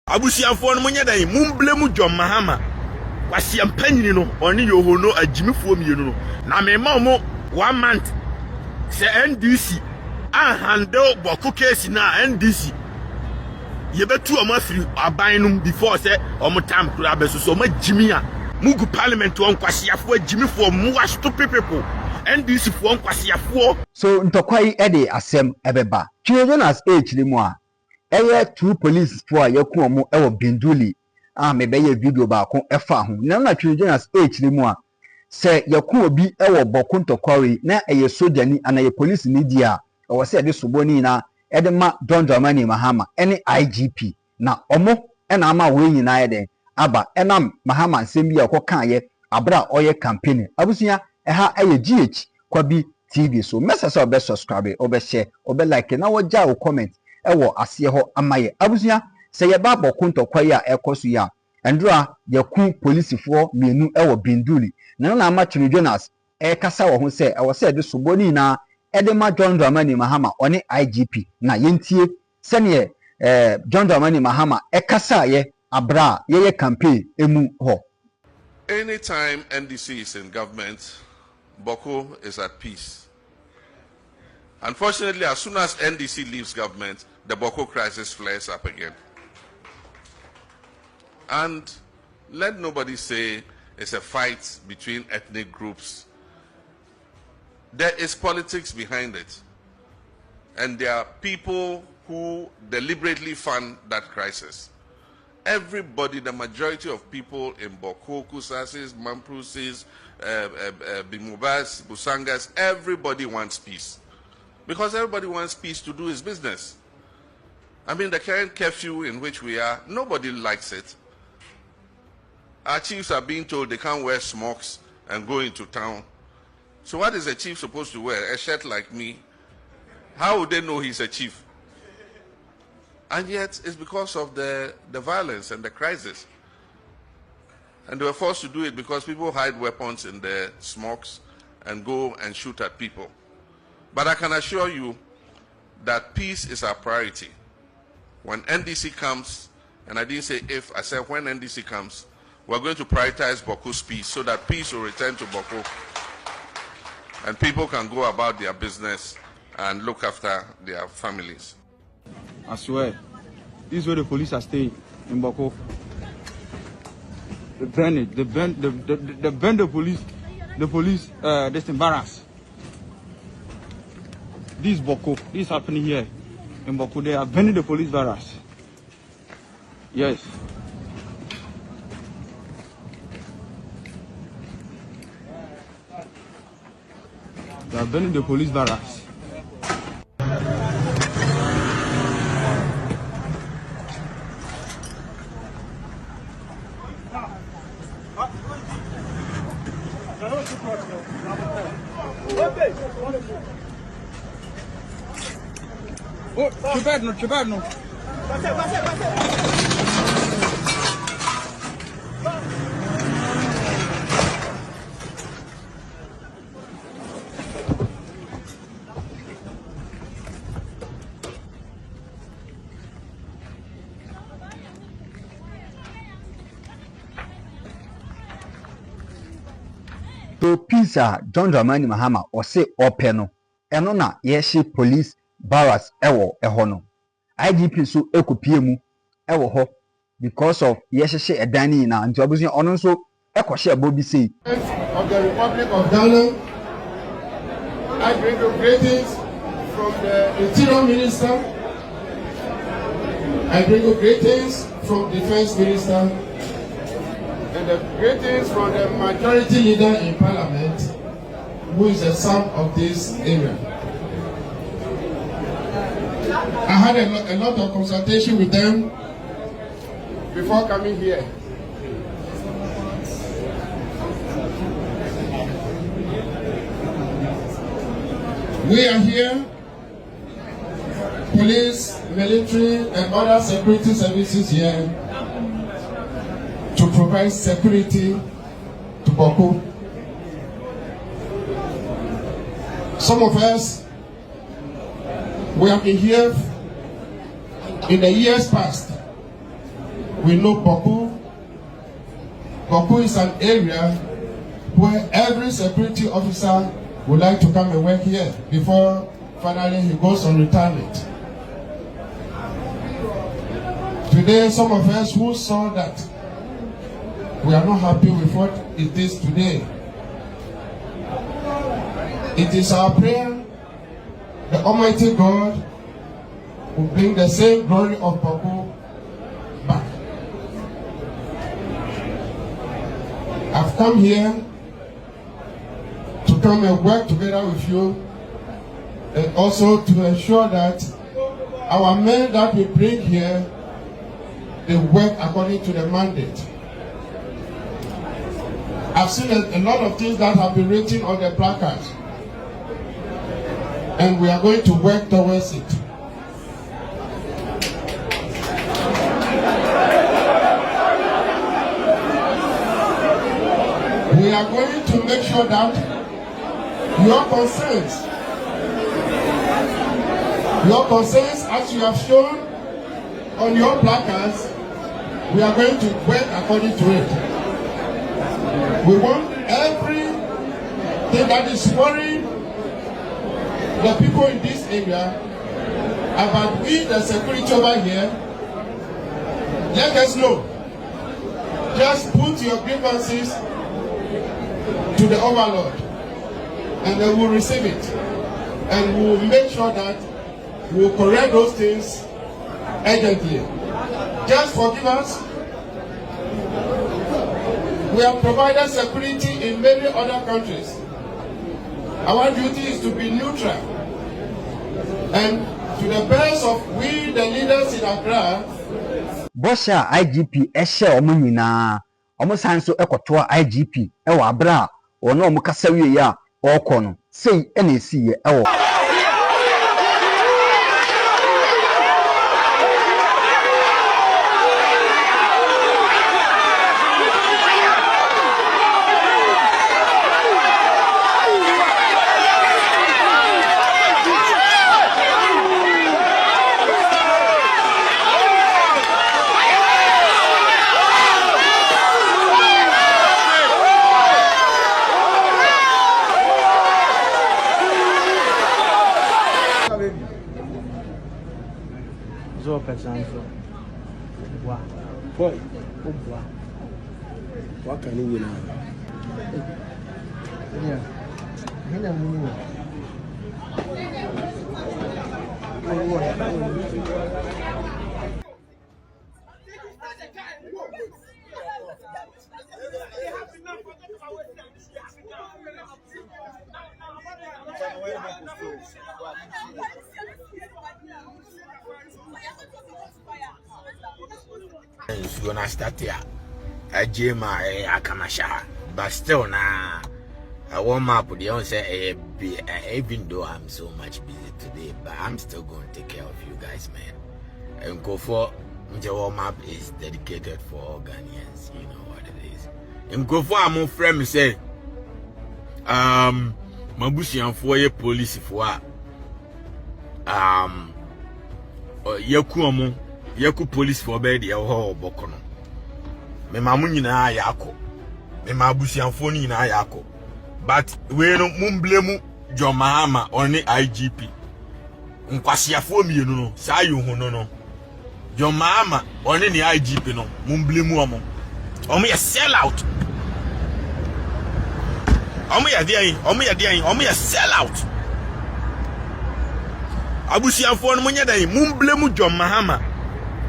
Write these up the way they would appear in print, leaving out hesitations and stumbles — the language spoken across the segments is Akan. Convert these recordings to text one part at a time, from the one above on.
abusiafo no munya dan mumblemu John Mahama kwasi ampanyini no oni yohono agimifuo mienu no na mema mo 1 month se NDC handle Bawku case na NDC yebetu o mafiri aban no before say o mutam kura besoso ma jimi a mugu parliament won kwasiafo agimifuo muwa stupid people NDC fo kwasiafo so ntokwai ede asem ebeba Jonas H limu a eye two police for yaku omo ewo Binduli mebeye video ba ko efa ho na Jonas H limu a se yaku obi ewo Bawku ntokwari na eye sojani ana ye police ni dia o se de soboni na ede ma John Dramani Mahama ene IGP na omo ena ama we nyina ede aba enam Mahama nsem bi akoka ye abra oye campaign abusuya eha eye GH kwabi TV so message obe subscribe obe share obe like na woja wo comment ewo ase ho amaye abusuya se ye ba Bawku ntokwaye a ekoso ya endura yaku policefo mienu ewo Binduli na ama Jonas kasa wo ho se ewo se de soboni na Edema John Dramani Mahama oni IGP na yentie sene John Dramani Mahama ekasa ye abra ye campaign emu ho. Anytime NDC is in government, Bawku is at peace. Unfortunately, as soon as NDC leaves government, the Bawku crisis flares up again. And let nobody say it's a fight between ethnic groups. There is politics behind it. And there are people who deliberately fund that crisis. Everybody, the majority of people in Bawku, Kusasis, Mamprusis, Bimubas, Busangas, everybody wants peace. Because everybody wants peace to do his business. I mean, the current curfew in which we are, nobody likes it. Our chiefs are being told they can't wear smocks and go into town. So what is a chief supposed to wear? A shirt like me? How would they know he's a chief? And yet, it's because of the violence and the crisis. And they were forced to do it because people hide weapons in their smokes and go and shoot at people. But I can assure you that peace is our priority. When NDC comes, and I didn't say if, I said when NDC comes, we're going to prioritize Bawku's peace so that peace will return to Bawku. And people can go about their business and look after their families. I swear, this is where the police are staying in Bawku. They burn it. They burn the police, this embarrass. This is Bawku. This is happening here in Bawku. They are burning the police barracks. Yes. They are burning the police barracks. Oh, Chibadno. So pizza John Dramani Mahama or say openo eno na yeshi police barracks ewo eho IGP so ekopie mu ewo ho because of yeshi edani na nti obusun ono so ekwohye abobi sei of the Republic of Ghana. I bring you greetings from the Interior Minister. I bring you greetings from the Defense Minister. And the greetings from the majority leader in Parliament, who is the son of this area. I had a lot of consultation with them before coming here. We are here, police, military, and other security services here, to provide security to Bawku. Some of us, we have been here in the years past we know Boku. Boku is an area where every security officer would like to come and work here before finally he goes on retirement. Today, some of us who saw that, we are not happy with what it is today. It is our prayer the Almighty God will bring the same glory of Boku back. I've come here to come and work together with you and also to ensure that our men that we bring here, they work according to the mandate. I've seen a lot of things that have been written on the placards, and we are going to work towards it. We are going to make sure that your concerns as you have shown on your placards, we are going to work according to it. We want everything that is worrying the people in this area about we, the security over here. Let us know. Just put your grievances to the overlord, and they will receive it, and we will make sure that we will correct those things urgently. Just forgive us. We have provided security in many other countries. Our duty is to be neutral, and to the best of we, the leaders in Accra. Bosha IGP ehye omo nyina omo sanso ekoto IGP ewa abra ono omo kasawie ya okọ no sei ena esiye ewo What can you win? Yeah. It's gonna start here. Akamasha, but still nah. I warm up with the answer. Even though I'm so much busy today, but I'm still going to take care of you guys, man. And go for the warm up is dedicated for all Ghanaians. You know what it is. And go for my friend say, Mabushi and for your police for yaku police for bed ya ho bokono. Me mamu nyina yako. Me mabusi amfo nyina yako. But we no mumblemu John Mahama oni IGP. Nkwasiafo mienu no, sa yu hu no. John Mahama oni ni IGP no, mumblemu omo. Omo ye sell out. Omo ye sell out. Abusi amfo no munya dan mumblemu John Mahama.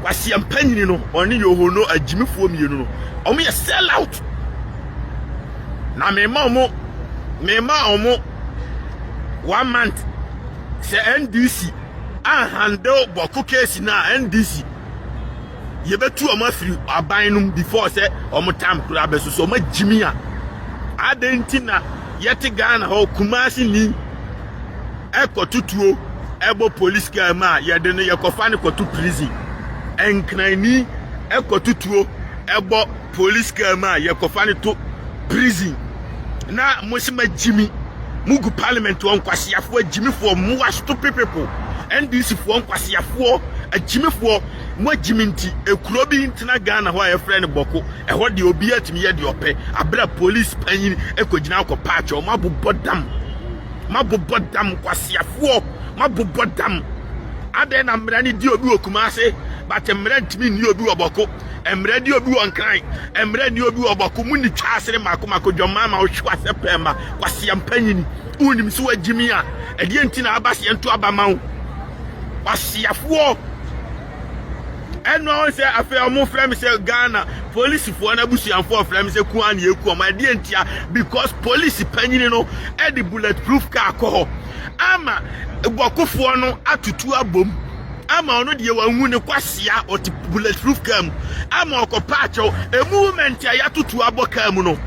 Kwasi ampanyini no oni yohono ajimifo mienu no omo ye sell out na mema omo 1 month se NDC handle Boku case na NDC ye betu omo afiri abanum before se omo time kura beso omo jimi a adentina yete Ghana ho Kumasi ni ekotutuo ebo police car ma ye de no ye kofa ne kotu prison enkrani ekotutuo ebo police car ma ye kofani to prison na mosima jimi mugu parliament won kwasiafo jimi for muwa stupid people NDC for kwasiafo ajimi for mo jiminti ekuro bi ntina Ghana ho a friend boko e ho de obi atimi ye de ope abra police panyin ekogina akọ patch o mabobodam kwasiafo mabobodam ade na mra ni di obi okumase but mra ntimi ni obi oboko emra di obi onkran emra ni obi oboko mu ni twasere mako dwoma ma ohwa sepema kwasiampanyin unim so agimi a ede ntina abase ento abamawo kwasiafo eno se afi omo frame se Ghana police for na busuanfo frame se ku an ye ku ma de ntia because police panyin no e the bulletproof car ko ama bokofo no atutu abom ama ono de wanhu ne kwasia o bulletproof car mu ama okopacho a movement ya tutu aboka mu no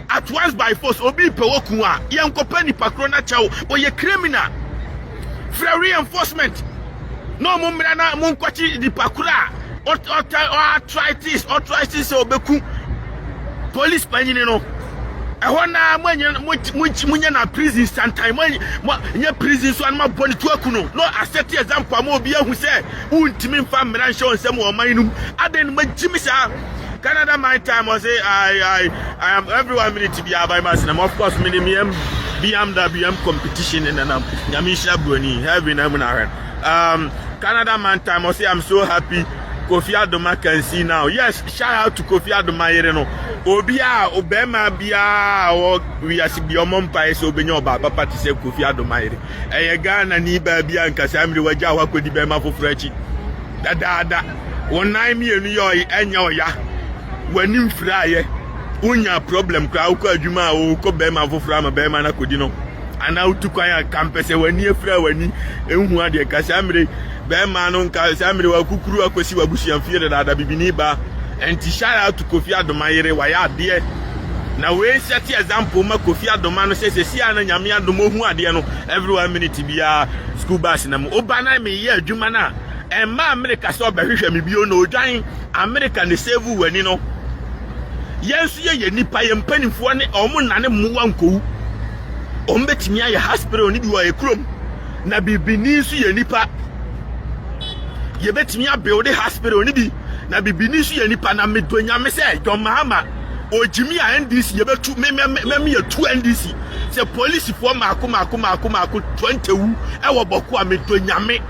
at once by force obi pe woku a ye nkopa ni pakro na chawo o ye criminal for reinforcement no mo mra na mo nkwachi di pakura arthritis obeku police panyin no ehọ na munye na prison sometime nye prison so an ma boni to akuno no accept example am obi ahu se untimi mfa mra nche onsem o manum aden magimi sa Canada my time I say I am everyone minute to be by myself. Of course BMW competition in and Yamisha Bruni having Canada man time I say I'm so happy Kofi Adoma can see now. Yes, shout out to Kofi Adoma Yereno. Obia Obema Bia or we are be your mom pie so be your papa to say Kofi Adoma Yere. Ghana ni Babia and Kasamri Waja wako di Bema for Frechi. Da 1 million enyo ya when you fry unya problem kwa uko adwuma uko Bema for Frama Bema na kodino. And now to kwaya campus when you fry when ehu ade Kasamri Bema no nka Samri wa kukuru akwesi wa busuanfie da bibini ba enti shout out to Kofi Adoma Yere wa ya ade na we set example ma Kofi Adoma no se si ana nyame adomo hu ade no every 1 minute bia school bus na mo oba na me ye adwuma na emma America so behwehwe me bio no odwan America ne save wani no yensu ye nipa ye mpanimfo ne omo nane muwa nkowu ombetimi aye hospital ni bi wa ekrom na bibini su ye nipa ye betimi abuild hospital ni bi na bibini su ye nipa na medonya me se John Mahama ojimi a NDC ye betu me ye 2 NDC se police for mako 20 wu e wo boku a medonya me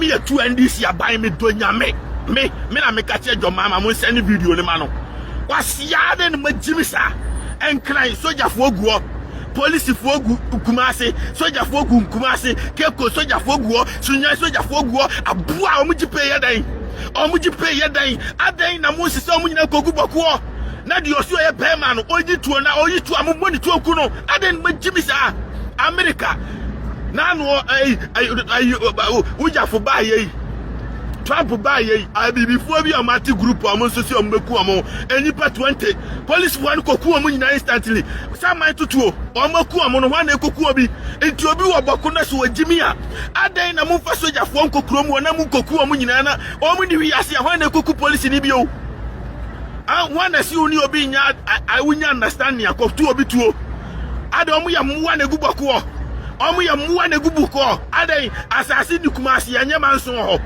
ye 2 NDC aban medonya me na me ka che John Mahama mo send video ni ma no kwasia de no magimi sa enkran soja fo guo police for Kumase, soldier for Kumase, Keko soldier for Guo, Sunya soldier for Guo, Abua, Omuji ya day, Adain, Namusi, Samuna Kokubo, Nadi Osua Perman, Oji to na Oji to Amuni to Kuno, Aden Majimisa, America, Nano, Uja for Baye. Trump buy I be before we are multi group among social mekuamo any part 20 police one kokuamu instantly some might to two or mokuamo one kokuabi into obi wabakuna so jimia ada na mufa soja for kokromu na mu kokuamu nyinana o mu ni wiase when koku police ni bio one as you ni obi nya I wunya understand ya ko two obi tuo ada omu ya muwa na gubako omu ya muwa na gubuko ada asasi ni Kumasi anya manso ho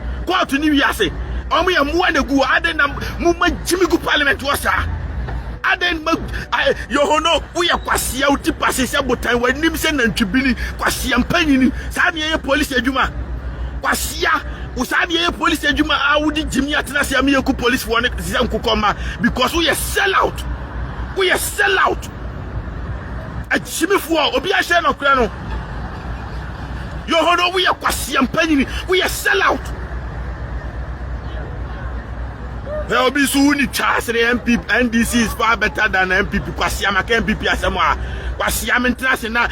to ni wiase omo ya muwa na guo aden na mu magimi gu parliament wasa aden yo hono wo ya kwasia uti pasese botan wanim se nantwibini kwasia mpanyini sa ne ye police adwuma kwasia usadi ye police adwuma awudi jimi atena se am ye ku police won se nkokoma because we sell out ajimi fo obi a share no kra no yo hono we ya kwasia mpanyini we sell out. There be soon MPP NDC is far better than MPP. Kwasiama MPP asemwa. Kwasiama international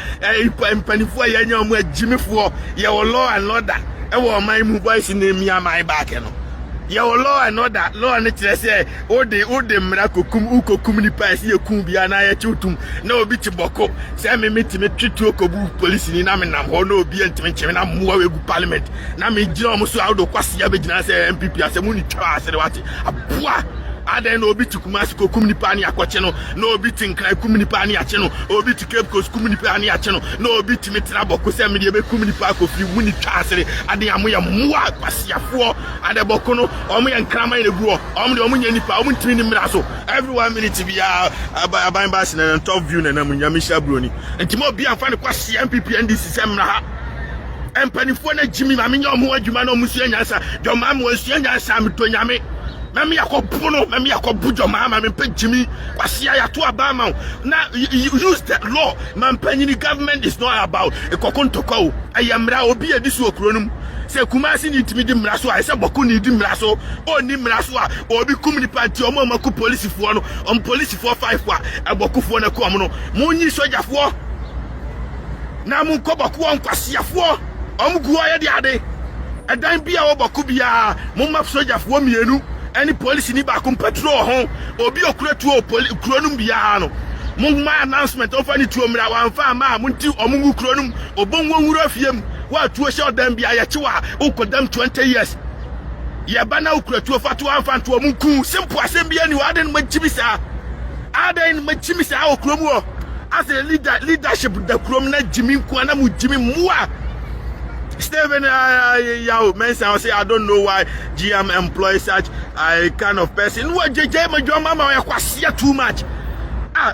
mpanifo ya nyamu Jimmy for your law and order. Ewo my mu boys in me my back no. Your law and order law and it say o de mra kokum ni pass ye kum bia na ye chutum na obi tiboko say me twitu okobu police ni na me nam ho na obi ntime ncheme na muwa wegu parliament na me gina omo so awdo kwasia be gina say MPP asemu ni twa ase de wate Aden obi to Kumasi ko kum nipa ni akwache no na obi tinkran kum nipa ni ache no obi to Cape Coast kum nipa ni ache no na obi timetra boko se me de be kum nipa ko fi mu ni twasere ade amoya muwa kwasiafo ade boko no omo ye nkraman ne guo omo de omo nya nipa omo ntimi ni mra so every 1 minute bi aban bass na top view na mu nyame shabroni ntimo obi amfa ne kwasi MPP NDC se mra ha empanifo na jimi ma me nya omo adwuma na omo sua nyansa do ma mo sua nyansa me to nyame mami yakobuno mami yakobujo mama me pejimi kwasia ya to abama na use the law man panyini government is not about ekokontoko ayamra obi edisu okuronum se Kumasi ni timi di mraso a se boko ni di mraso o ni mraso a obi kum ni party o ma ku police fo no on police 45 a boko fo na ko am no munyi soja fo na mun ko boko on kwasia fo om guo ya de ade edan bia wo boko bia mun map soja fo mienu any police ni ba kum patrol ho obi okura tuo kuronum bia no mun ma announcement of any tuo mra wan fa ma mun ti omungu kuronum obonwo nwura fiem wa tuo sha odam bia ya chiwa ukodam 20 years ya bana ukura tuo fatu anfa tuo munku simple asem bia ni wa den magimisa aden magimisa okuromu as a leadership the kurom na jimi nku na mu jimi muwa Stephen Yao Mensa say I don't know why GM employs such a kind of person. What JJ Majo Mama kwasia too much.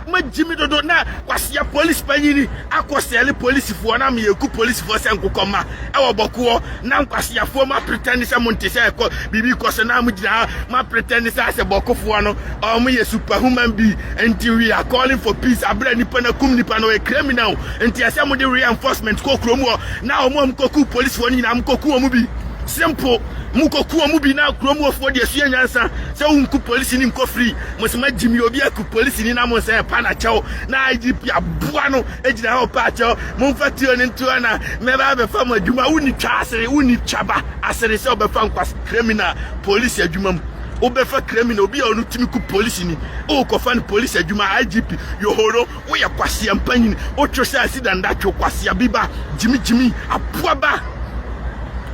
Majimi do na kwasia police panyini akosele police fo na me eku police fo se nkokoma e wo bokuo na kwasia fo ma pretend say monte say ko bibi ko se na mu gina ma pretend say ase bokofo no omo ye superhuman being until we are calling for peace abra nipa na kum nipa no a criminal until ase mo de reinforcement ko kromu na omo mkoku police fo ni na mkoku omo bi simple mukoku omo bi na kromu fo de sua nyansa se unku police ni nko free mosema jimi obi aku police ni na mo se pa na chew na IGP abua no ejina ho pa chew mo fatio ni nto na me ba be fam adwuma uni twasere uni twaba asere se obefa nkwas criminal police adwuma obefa criminal obi a onu timi ku police ni o ko fan police adwuma IGP yohoro wo ya kwase ampanyin o twose asida ndatwo kwase biba jimi abua ba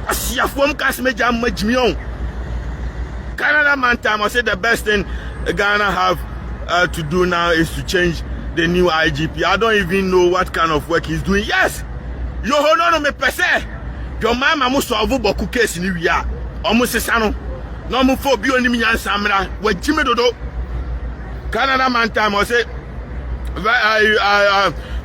Asia from Kasmeja Majmion. Canada man time I say the best thing Ghana have to do now is to change the new IGP. I don't even know what kind of work he's doing. Yes, yo no me pese. Your mama must solve boku case ni wia. Almost sano. No mo for bi oni mi nyansamra. We jime dodo. Canada man time I say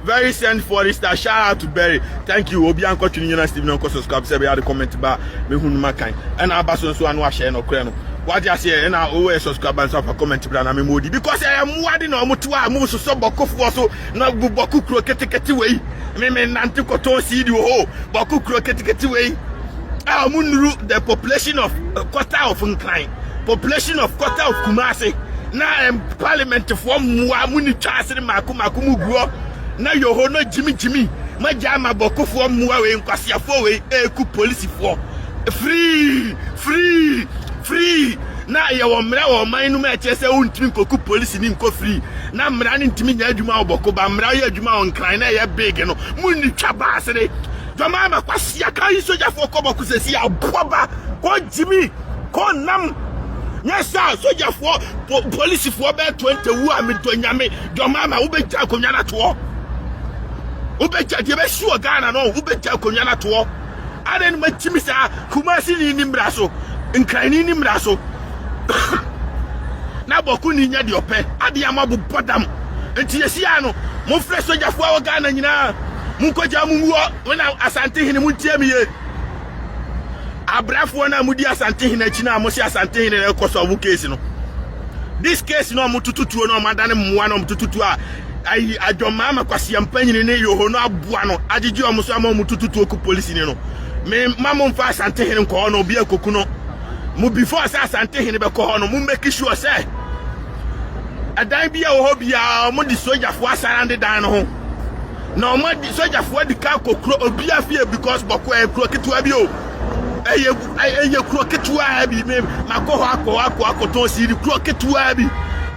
very send for this shout out to Berry. Thank you. Obi anko Union Stephen anko subscribe say be the comment ba me hunu makan. And abaso so anu share no kre no. What you say na o subscribe and so comment bra na me modi because I am wadi no mutu a mu so bokofo so na boku kro ketekete wei. Me nante koton seed ho boku kro ketekete wei. Munuru the population of quarter of Nkran. Population of quarter of Kumasi. Na parliament for muwa muni twasere makumu guo. Na yoho no jimi majama bokofo muwa we nkwasiafo we eku police for free na ye wo mra wo man no ma che se untimi koku police ni nko free na mra ni ntimi nya adwuma oboko ba mra ye adwuma on kran na ye big no muni twaba asere dwama ma kwasia kan soja fo ko boku sesi aboba ko jimi ko nam nyesa soja fo police fo be 20 wu amito nyame dwama ma wo be ja konya na to Ubecha de be sure Ghana no ubecha konya na to aden machimisa Kumasi ni nimraso nkrani ni nimraso na boku ni nya de ope ade amabu podam enti yesi ano mo fre soja fo wa Ghana nyina mun koja mu wo na asante hene mun tie miye abrafo na mudi asante hene chi na mo si asante hene na koso bu case no this case no mo tututuo no madane mwa no tututu a ai adwoma kwasi ampanyini ne yoho no aboa no agigi omuso ama mutututu oku police ni no me mamo mfa asante hene nko no obi akoku no mu before sa asante hene be ko no mu make sure say adan bia wo ho bia mo di soldier fo asarande dan no ho na mo di soldier fo di ka kokro obi afie because boko e kro ketua bi o eye kro ketua bi me makoho akoton si di kro ketua bi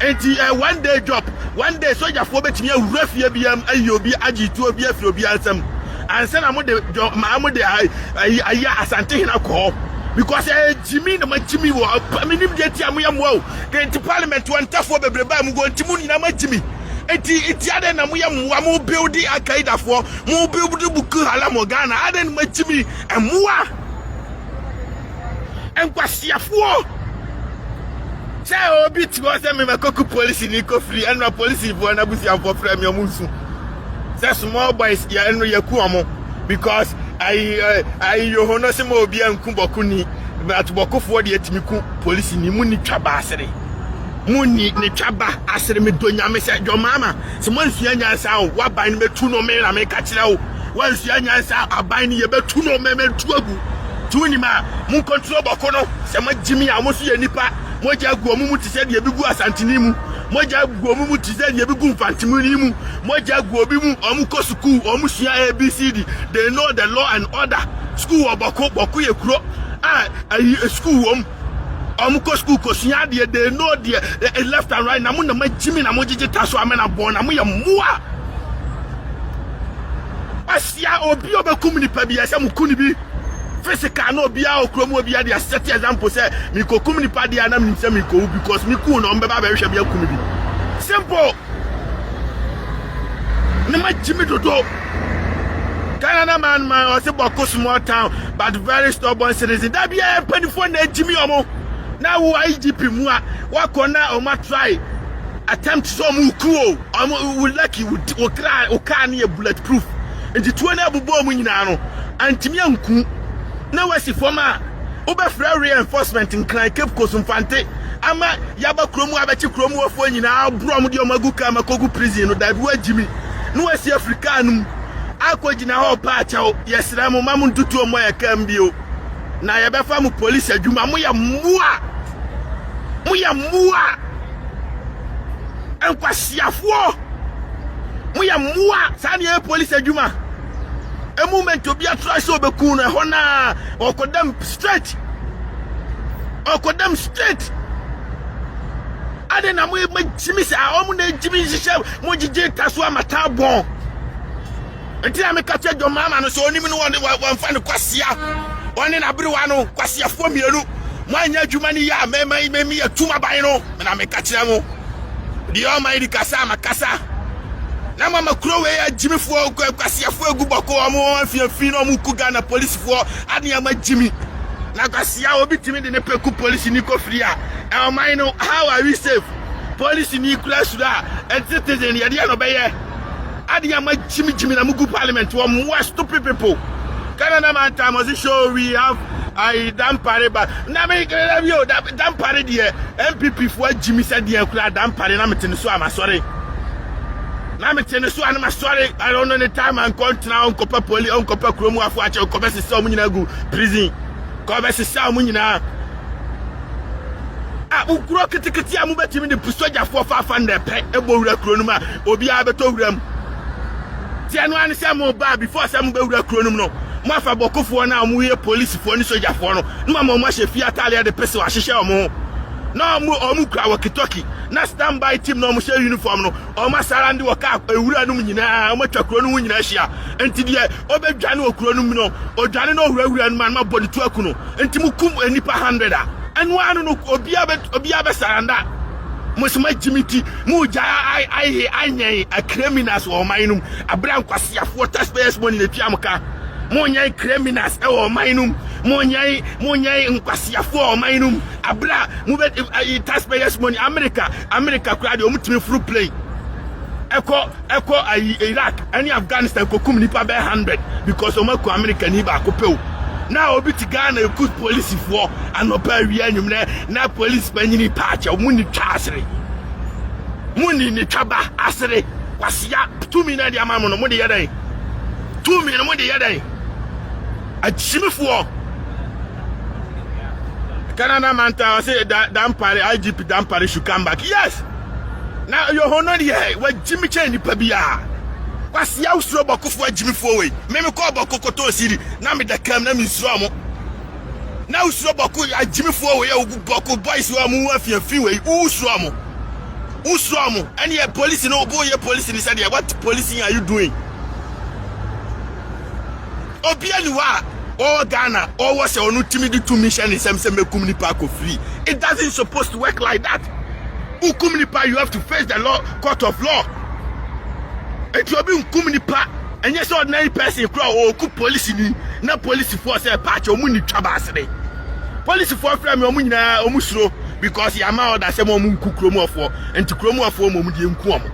enti one day job one day soldier for betimi awurafie biam ayobi agitu obi afri obi ansam ansa na mo de aya asante hina ko because Jimmy wo minim de ti amu yam wo the parliament one tafo bebreba mu go ntimu ni na ma Jimmy eti ade na mu yam wa mu build Al-Qaeda fo mu build buku hala mo Ghana ade na ma Jimmy emwa enkwasiafo say obi ti go say me makoku police ni ko free and na police fo na busiafo frame me omunsu say small boys ya enu yaku omo because I yohono se mo obi anku boku ni but bokofo de atimi ku police ni mu ni twaba asere mu ni twaba asere me donya me se jomama se mo nsua nyansa o waban me tu no me na me ka kire o wan nsua nyansa aban ni ye betu no me tu agu tu ni ma mu control boko no se mo Jimmy amoso ye nipa mo ja gu omu ti se de bigu asantini mu mo ja gu omu ti se de bigu mfantimu ni mu mo ja gu obi mu omu ko school omu sua ABCD they know the law and order school boko ye kuro school ko school ko sua de they know the left and right na mo na ma Jimmy na mo jigita so amena born na mo ye mua asia obi obekum ni pa bia se mo kuni bi physical no bia okromo bia de set example say mi ko kum ni pa dia na mi say mi ko because mi ku no mbeba ba hwe bia kum bi simple na ma Jimmy dodo Canada man o se boko small town but very stubborn citizen that be a penifo na Jimmy omo na wo IGP mu a wa kona o ma try attempt so mu ku o lucky o cry o car na bulletproof enti tuo na abubo mu nyina no antimi anku na wasi forma obefra reinforcement in Cape Coast Mfante ama yaba kromu abechi kromu ofo nyina brom de omagu ka makogu prison no da bi wa Jimmy no wasi Africanum akogina ho pa cha yesra mo mamu ntutu omo ya kambio na yebefa mu police adwuma mo ya mua enkwasiafo mo ya mua sa ne police adwuma a moment to be a try so be cool na hona okodam straight ade na mo Jimmy sa omu na Jimmy shisha mo jije taso amata bon enti na me ka che jo mama no so onim no wan fa ne kwasia woni na bere wa no kwasia fo mienu mo anya adwuma ni ya me atuma ban no na me ka kire mo di o mai di kasa makasa na mama krowe ya Jimmy fo kwasia fo egu boko omo afiafi no mu ku Ghana police fo ade ya ma Jimmy na kwasia obi timi de ne peku police ni ko free a man know how are we safe police ni class da and citizen ya dia no be ye ade ya ma Jimmy na mu ku parliament wo more stupid people Canada man time was show we have I dampare ba na me kele bi o dampare de MPP fo Jimmy said de kula dampare na metene so amasore na metene so anama sorry I don't know the time and country now onkopa poli onkopa kromu afo ache onkopa sisa omu nyina gu prison koba sisa omu nyina ukuro kitikiti amu betimi de pusoja fo fa nde pe ebo wura kro numa obi a beto wuram ti anu an se mo ba before se mo be wura kro num no mo afa bokofo na amu ye police fo ni soja fo no numa mo ma shefi atale de pese wa hihye omu na omu kra wakitoki na standby team no mo share uniform no o ma sara ndi waka ewura num nyina o ma twakro no nyina hia enti de obedwane okro num no odwane no owura num ma body to akuno enti mu kum enipa 100 a anu anu no obi abe saranda musima Jimmy mu ja ai anyen a criminals o mainum abran kwasiafo taxpayers money le tuamka mo nyai criminals e o mainum mo nyai nkwasiafo o mainum abra mu be taxpayers money America crowd o mutimi free play eko Iraq any Afghanistan ko kum nipa be 100 because o mako America ni ba ko pew na obi ti Ghana e good police for anopa wi anyum na police panyini pacha muni twasere muni ni twaba asere kwasia 2 million di amamu no mo de yedan 2 million mo de yedan a Jimmy for Canada man ta say dampare IGP dampare should come back yes now your honor here what Jimmy change ni pabia kwasia usro bokofo Jimmy for we me ko bokokoto siri na me da kam na me sro mo na usro boko Jimmy for we boko boys wa mu afiafi we usro mo and your police no boy police ni said what policing are you doing obianuwa all Ghana, all was on ultimate to mission is some community park of free. It doesn't supposed to work like that. Community park, you have to face the law, court of law. It will be community park, and yes, ordinary person crowd or cook police in no police force a patch or money trabasity. Police for from your munna or musro because Yama that some woman cook Romo for and to Chromo for Momudium Cuomo.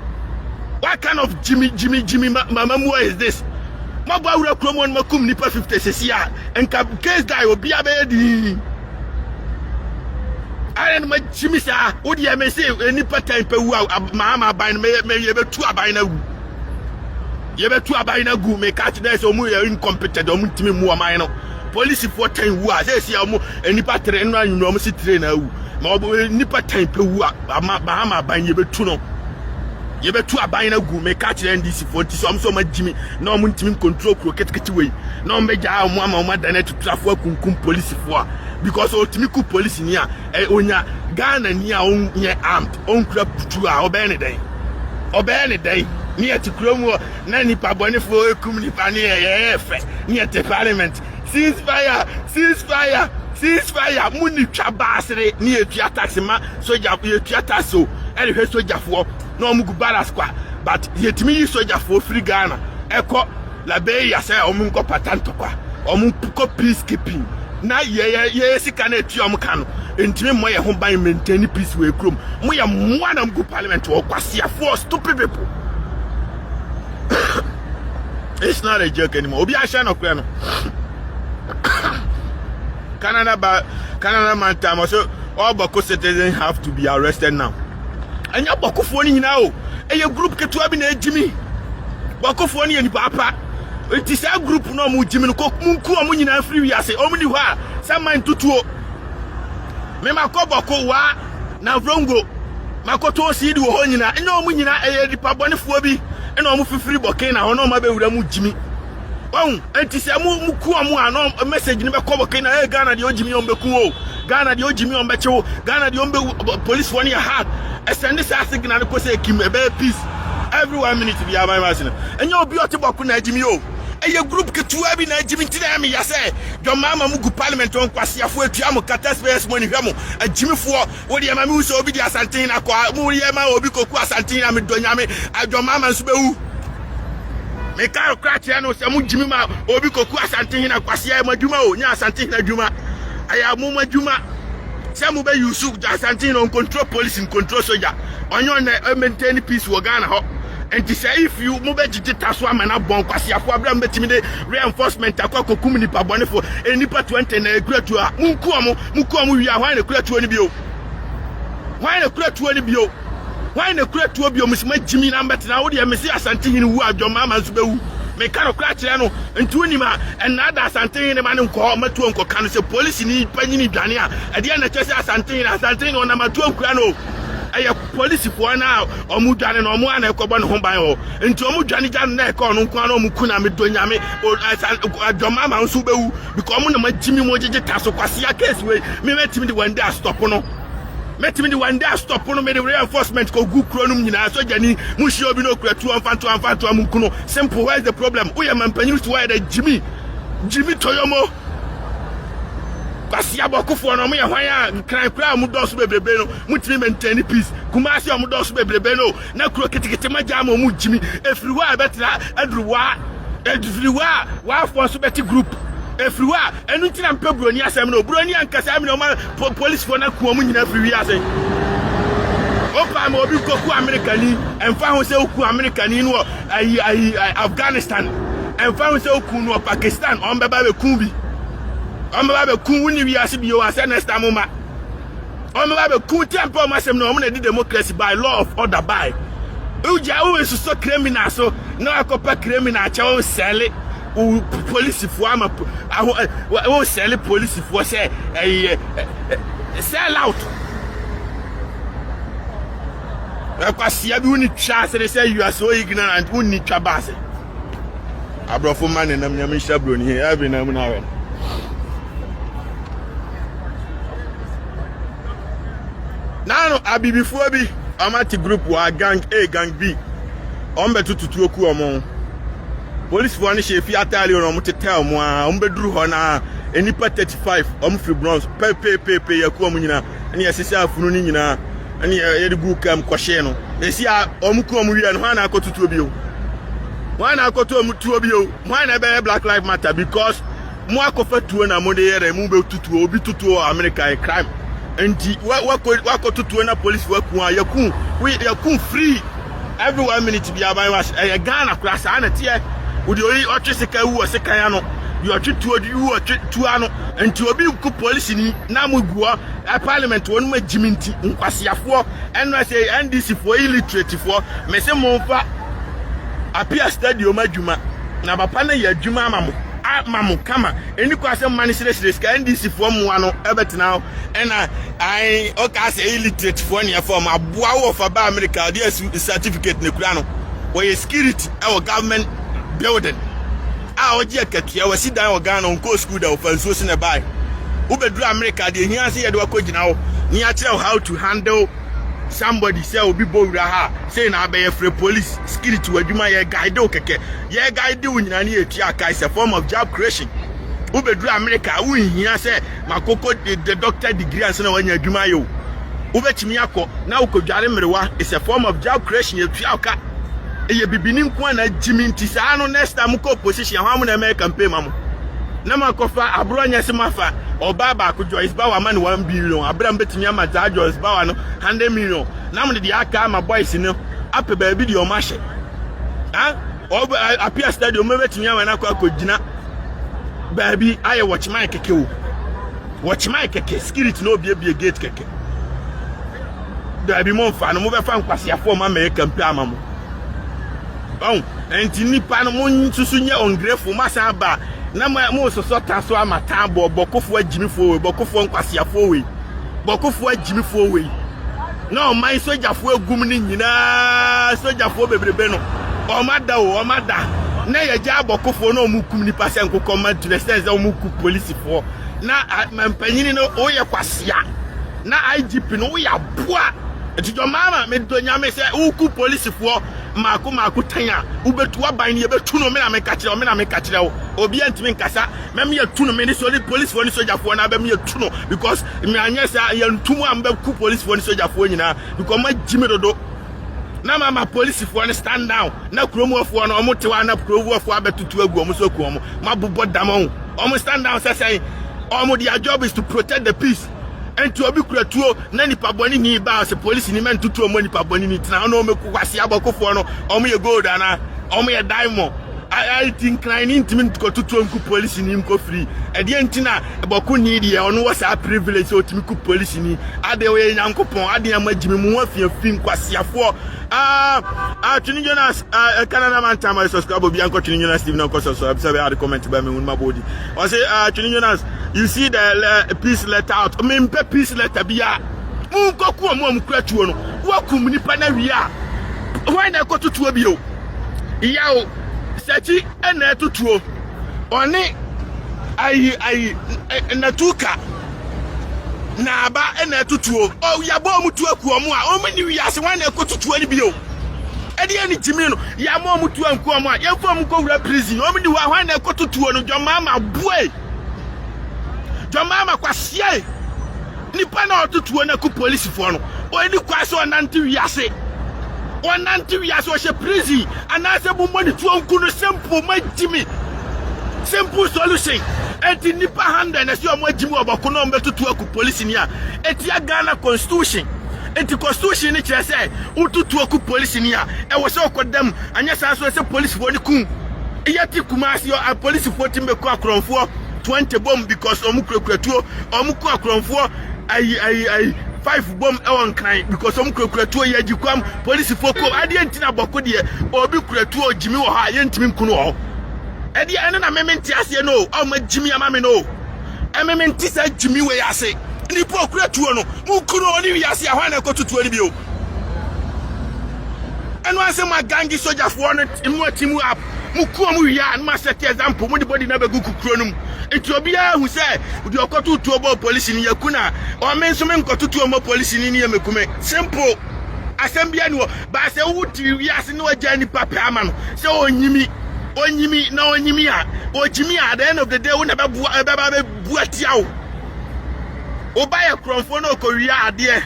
What kind of Jimmy Mama is this? My boy will come on my community 50 CCR and case guy will be a baby. I am my Jimmy, sir. What do you say? Any part time per Mama by me, you ever two abina. You ever two abina go make catch this or more incompetent or multi more minor. Police for 10 was they see any pattern and run you almost trainer. My part time per Mama by you ever two no. You better to buy na go make catch NDC for some so much Jimmy no mun team control croquet way no major mama than to traffic kunkum police for because ultimately police near onya Ghana near on armed on crap to our obey day near to Chromo nani pabone for community near the parliament ceasefire muni chabasre near taxima soja theater so anyway soja for no mugubara squad but yet me soldier for free Ghana eko la bay ya say omunko patanto kwa omunko peacekeeping na ye sika na etu omka no entime mo ye ho ban maintain peace we krom mo ye mo na mgu parliament o kwasia for stupid people. It's not a joke anymore. Obi a share no kra no Canada man time so all Bako citizens have to be arrested now. And your Bako now, and your group get to have been a Jimmy Bako and Papa. It is a group no more Jimmy Cook Munku Amunina free. I say, only wa some mind to two. Mema Bako wa na Vrongo Makoto Sidu Honina, and no Munina a Pabani Phobi, and almost free Bokena or no Mabe Jimmy. Oh, and to say Muku a message never cover Ghana the Jimmy on Bekuo, Ghana the Jimmy on Becho, Ghana the police 1 year hard. I send this asking and I say Kim a bear peace every 1 minute to be my master. And you'll be out about Jimmy O. And your group get to have been Jimmy today. I say, your mama Mugu Parliament on Quasia for Tiamo Cataspace money and Jimmy for what your mamma so be the Santina, Muriama Obiko Santina, Midonyame, and your mama's boo. Make our cratchiano, some Jimmy Obiko Santina, Quasia Majuma, Nya Santina Juma. I am Muma Juma. Some of you shoot Santino on control police and control soldier. On your maintain peace for Ghana. And to say if you move to Taswam and Abon, Quasia, problem between the reinforcement, a coco community pabone for any part 20 and a great to Mukuamu, you are why a great to any bio. Why a great to any bio? Why a great to bio, Miss Jimmy Lambert, now the Messiah Santini who are your mamma's bill. Mekano Cratiano and Tunima and Nada Santina man call Matuanco can say police in Panini Dania at the end of Santina on Matuan Crano. I have police for now or Mudan and Omuana Coban Hombayo and Tomu Janijan Neck on Unquano Mukuna Midonyame or Jomama Subu becoming my Jimmy Moji Tasso Quasia case way. Me met him the one day stop on. Met me the one day stop on made reinforcement go good chronum in our Sojani, Mushobino Cretu and Fanto Mukuno. Simple, where's the problem? We are man to where the Jimmy Toyomo Quasia Boko for no me, why can I cry Mudos Bebeno, Mutri maintain peace, Kumasi Mudos Bebeno, now croquet Majamo Mujimi, everywhere better, everywhere, why for Subeti group. Everywhere, and we can't pay Bronia Samno, Bronia and Casamino police for Nakuamun every year. Opa Mobi Koku Americani, and found Soku Americani in Afghanistan, and found Soku Pakistan, on Baba Kumbi. On Baba Kuni, we are Sibio as an Estamoma. On Baba Kutampo Masamno, the democracy by law of order by. Uja always so criminal, so no I could criminal, Chow sell it. Police for I won't sell police for say sell out. Because you need chance, they say you are so ignorant, you need chabase. I brought for man and I'm Yamisha Bruni here every now and then. Now, I be before me, I'm at the group where gang A, gang B. I'm better to Oku among. police for she fi atali on tell mo bedru ho na enipa 35 free bronze pe yaku nyina ene yesese afunu ni nyina ene ye de gu kam kwhye no esi a ku wi no ha na akotutu bio why na akotutu bio why na be Black Lives Matter because mo akofatuo na mo de yere mo be tutu obi tutu America a crime enti wakotutu na police waku yakun free every 1 minute bi aban was Ghana class ana tie udi oyi otweseka wu oseka ya no you atwetu odi wu atwetu ano enti obi ku police ni na mo guo parliament wonu ma jiminti nkwasiafo eno say NDC for illiterate for me se mo fa apia stadium adwuma na papa na ya adwuma amamu kama eni kwa se mani sire ska NDC for mo ano ebetena ena ai oka say illiterate for ne form aboa wo fa ba America dia certificate ne kura no we security our government building oji akatua wasi dan o Ghana on school da ofanso se ne bai wo bedru America de hia se ye de wakogina wo ni a tell how to handle somebody say obi bowura ha say na abaye free police security wadwuma ye guide o keke ye guide wo nyina ne etua kai is a form of job creation wo bedru America wo hia say makoko the doctor degree and say na wanya adwuma yo wo betimi akọ na wo kodware mrewa is a form of job creation ye tua ka eye bibini nko na jiminti sa no next time ko position ha mo na make campaign mamu na makofa abronya se mafa obaba ko Joyce Bawa man 1 billion abram betimi amata Joyce Bawa no 100 million na mo de aka ma boys no ape ba bi de o mahye apia stadium me betimi amana ko akogina baabi aye watch my keke wo watch my keke security no bie gate keke baabi mo fa no mo be fa nkwasiafo ma make campaign amamu enti nipa no mo susu nye ongrefu masa ba na mo soso taso amata bokofo agimifo we bokofo nkwasiafo we bokofo agimifo we na o man sojafo agum ni nyina sojafo bebrebe no o mada na ye ja bokofo na o mukum nipa se nkokọ ma to the sense o muku police fo na mampanyini no o ye kwasia na IGP no o ya boa etijo mama me do nyame se uku police fo maku tanya ubetu aban ye betu no me na me ka kire wo obi antimi nkasa me me yetu no me ni solid police fo ni soldier fo na be me yetu no because me anya sa ye ntumu am be ku police fo ni soldier fo nyina because ma jimi dodo na mama police fo ni stand down na kromo fo no omo tewa na kromo fo abetutu agu omo so ku omo mabubo damon omo stand down say omo their job is to protect the peace. And to obi kuratuo na nipa boni ni ba se police ni men tutu omo nipa boni ni tina no meku kwase abokofo no omo ye gold ana omo ye diamond I think crying intimate ko tutu nku police ni mko free e de ntina boku ni de ono was a privilege so timi ku police ni ade we nyankopon ade amagimi mu afiafin kwasiafo Trini Jonas Canada man time subscribe obi anko Trini Jonas Steve no ko subscribe add comment ba me won ma body o say Trini Jonas you see the peace letter out me mpe peace letter bia mu koku omo kuratuo no wakum nipa na wia why na ko tutuo bio yawo sechi ena tutuo oni ai natuka na aba ena tutuo o yabo mutu aku omo a omo ni wiase wan na ekotutuo ni bio edi ani jimi no ya mo mutu anku omo a ye fo mu ko wura prison omo ni wa wan na ekotutuo no jomama bue jomama kwasie nipa na otutuo na ku police fo no o ni kwase onante wiase o she prison anase bu money tu anku no simple ma jimi simple solution enti nipa handa na si omo ajimi obako no mbetutu aku police ni a eti Ghana constitution enti constitution ni kire say ututu aku police ni a e wo se okodam anya sa so se police fo ni kun iyati kumasi o police fo timbe ko akronfo 20 bomb because omu kurekuratuo omu ko akronfo ai 5 bomb on kind because omu kurekuratuo ya jikwam police fo ko ade enti na boko de obi kuratuo jimi wo ha ye ntimi nkunu ho edi ene na mementi ase no o ma jimi amame no mementi sa jimi we ase ni po kuratuo no mu kunu oni wi ase ahwa na kotutuo ni bio eno ase ma gangi soldier fo no mu atimu up mu ku mu wi a ma set example mu di body na begu kukuro no enti obi a hu se udi okotutuo bo police ni yakuna o men so men kotutuo mo police ni ye mekume simple asembia ni wo ba se wuti wi ase no agya ni papa ama no se onyimi onyimi na onyimi a ojimi at the end of the day wo na be buatia wo oba ye kromfo na okowia ade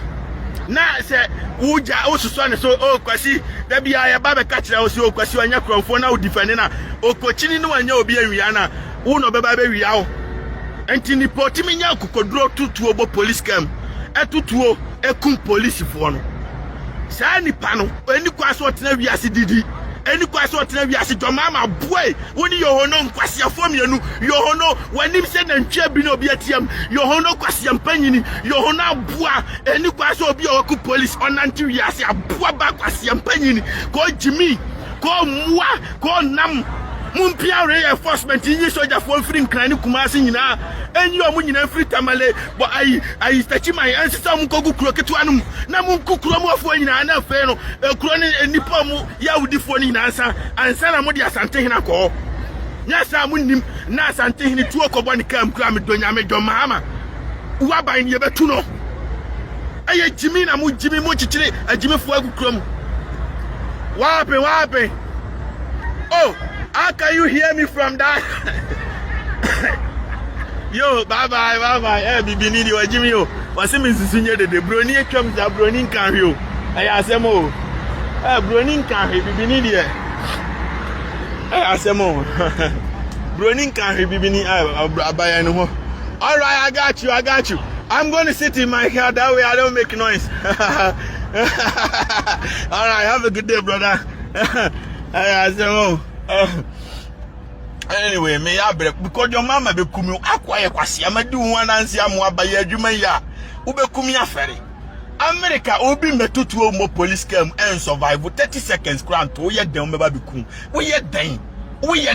na se uja osuso ne so okwasi da bia ya ba be ka kire wo se okwasi anya kromfo na wo defend na okochini no anya obi awia na wo no be ba be wia wo enti ni potimi nya kokodro tutuo bo police cam etutuo ekum police fo no sa nipa no eni kwaso otena wiase didi eni kwaso otena wiase jomama boy woni yohono nkwase afomienu yohono wanim se na ntwa bi na obi atiam yohono kwase ampanyini yohono aboa eni kwaso obi oku police onanti wiase aboa ba kwase ampanyini ko jimi ko muwa ko nam mumpia reinforcement yin soldier for free nkran ni kumase nyina enyi omu nyina free tamale bo ayi stachi mai ansisa mu kogu kuro ketua no na mu kukuro mu afo nyina na fe no ekuro ni nipa mu yahudifo ni nyina ansa na mu di asante hina ko nya sa mu nim na asante hini tuo ko boni kam kura me donya me do mahama uwa ban ye betu no aye jimi na mu jimi mu chichire ajimi fo agukuro mu wape oh, how can you hear me from that? Yo, bye. Eh, bibi ni di wajimi yo. Wasi mi susunye de broni etwam za broni kan hwe o. Eh, asemo. Eh, broni kan hwe bibi ni di eh. Eh, asemo. Broni kan hwe bibi ni abaya no ho. All right, I got you. I'm going to sit in my car that way I don't make noise. All right, have a good day, brother. Eh, asemo. Anyway, me ya because your mama be kumi akwaye kwase amadu wan ansi amu abaye adwuma ya wo be kumi afere America obi metutu mo police cam and survive 30 seconds grant wo ye den be ba be kum wo ye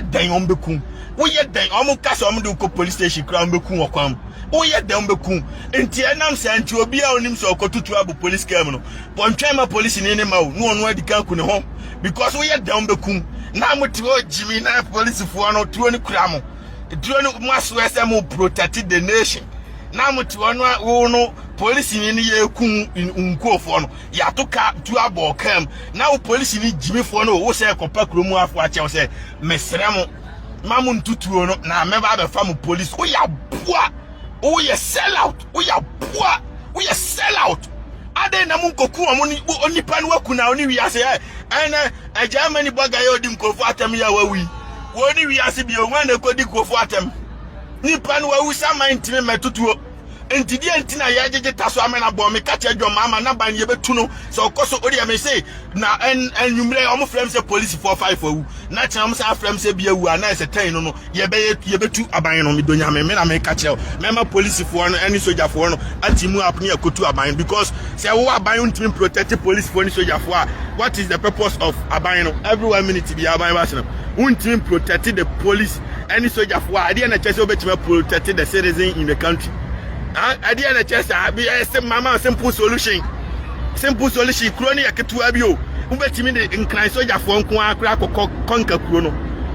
den on be kum wo ye den omo kase omo de ko police station kram be kum okwam wo ye den be kum enti enam se anti obi a onim so okotutu abo police cam no pontwe ma police ni ma wo no ono adika ku ne ho because wo ye den be kum na mutiwo jimi na police fo no tuo ni kura mo tuo ni maso ese mo protect the nation na mutiwo no wo no police ni ye kun nkofo no ya to ka tu abo kam na wo police ni jimi fo no wo se kopa kromu afo a che wo se mesre mo mamu ntutuo no na meba be fa mo police wo ya boa wo ye sell out ade na munkoku omuni onipa no wakuna oni wiase ena Germany boga yo di mkofu atem ya wawi woni wiase bi onwa na kodi kofu atem nipa no wawu sama ntime metutuo entidi entina ya jeje taso amena bo me kache adwo mama na ban ye betu no so koso odi ya me say na enumre omo frem say police 45 awu na chena mo say frem say bi awu ana say 10 no ye betu aban no me donya me na me kache mema police fo no any soldier fo no atimu apni akotu aban because say wo aban ntimi protect police fo ni soldier fo what is the purpose of aban no every 1 minute bi aban was no ntimi protect the police any soldier fo ade na chese obetima protect the citizen in the country. I did a chest, I be a simple solution. Crony, a ketuabio, who bet me the incline soldier phone, crack or conquer chrono.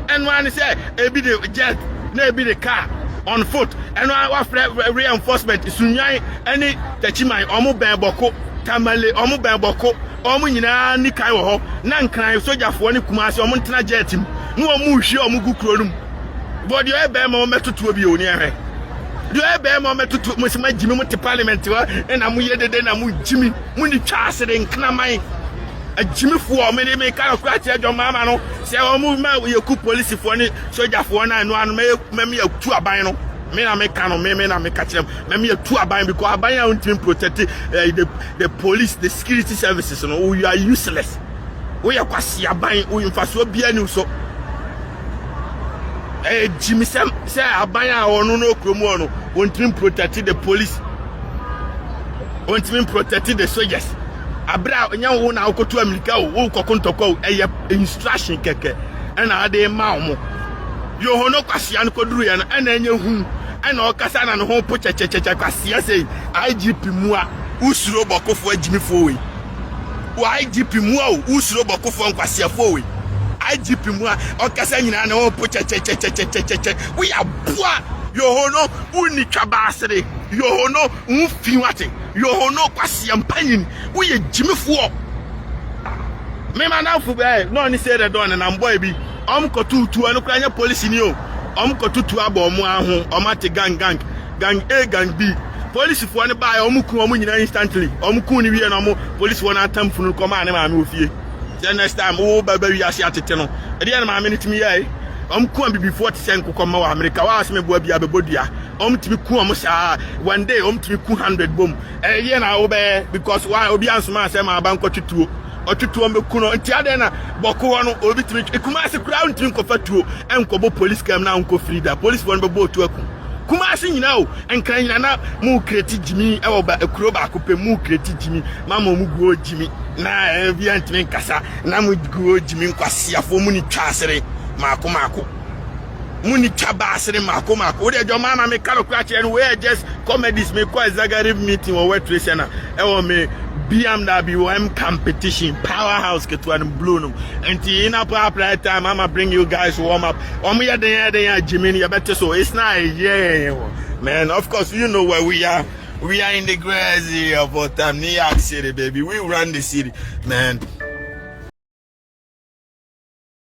And one said, a be the jet, maybe the car on foot, and I offer reinforcement. Sunyai, any Tachimai, Omo Bamboko, Tamale, Omo Bamboko, Omunina, Nikayo, Nankai, soldier for any Kumasi, Montana jetim, no mushi or Mugu chronum. But you have a moment to be near her. Do I bear moment to Musima Jimmy to Parliament and I'm here the day I'm Jimmy Muni Chasser and Knamai a Jimmy for many make kind of crash your mamma no say I'll move my your coup police for any soldier for 1 and 1 me a 2 abino me I make cano me I make catch them me a 2 abine because I buy out to protect the police the security services and you are useless we are quasi abine we in fast will be a new so Jimmy say abaya or no kromo no won't protect the police won't protect the soldiers abra nya wo na akoto america wo kokontoko instruction keke na ade ma mo yo hono kwasia no koduru ya na anya hu na okasa na no ho po chechecheche kwasia sei IGP mu a usuro bokofo Jimmy fo we IGP mu a usuro bokofo kwasia fo we IGP mu a okasa nyina na ho po chechecheche we aboa yohono uni twabasere yohono unfiwate yohono kwase ampanyin we Jimmy fo me man afu be no ni say the don na boy bi kotutu eno kra nya police ni o kotutu aba omo aho omate gang A gang B police fo ne ba omo ku omo nyina instantly omo ku ni wie na omo police won atam funu ko ma ne ma me ofie the next time wo ba wi ase atete no e de na ma me nitimi yae ku am bibi 40 ko ma wa America wa ase me bo bia be bodua timi ku omo sha one day timi ku 100 bom ye na wo be because why obi ansoma ase ma ba nkotutuo otutuo me ku no nti ade na boko no obi timi kuma ase kura timi ko fatuo enkobo police cam na nko frida police won be bo otu aku kuma ase nyina o enkran nyina na mu kreti jimi e wo ba ekuro ba ko pe mu kreti jimi mama mu guo jimi na evi antimi nkasa na mu guo jimi nkwasiafo mu ni twasere mako muni chabasere mako o de jo mama me kalo kwa che we just comedies me kwa executive meeting or wet tracer e wo me BMW competition powerhouse ke to an blue no enti in a proper time mama bring you guys warm up ya den Jimmy ya better so it's not man of course you know where we are in the grassy of New York City baby we run the city man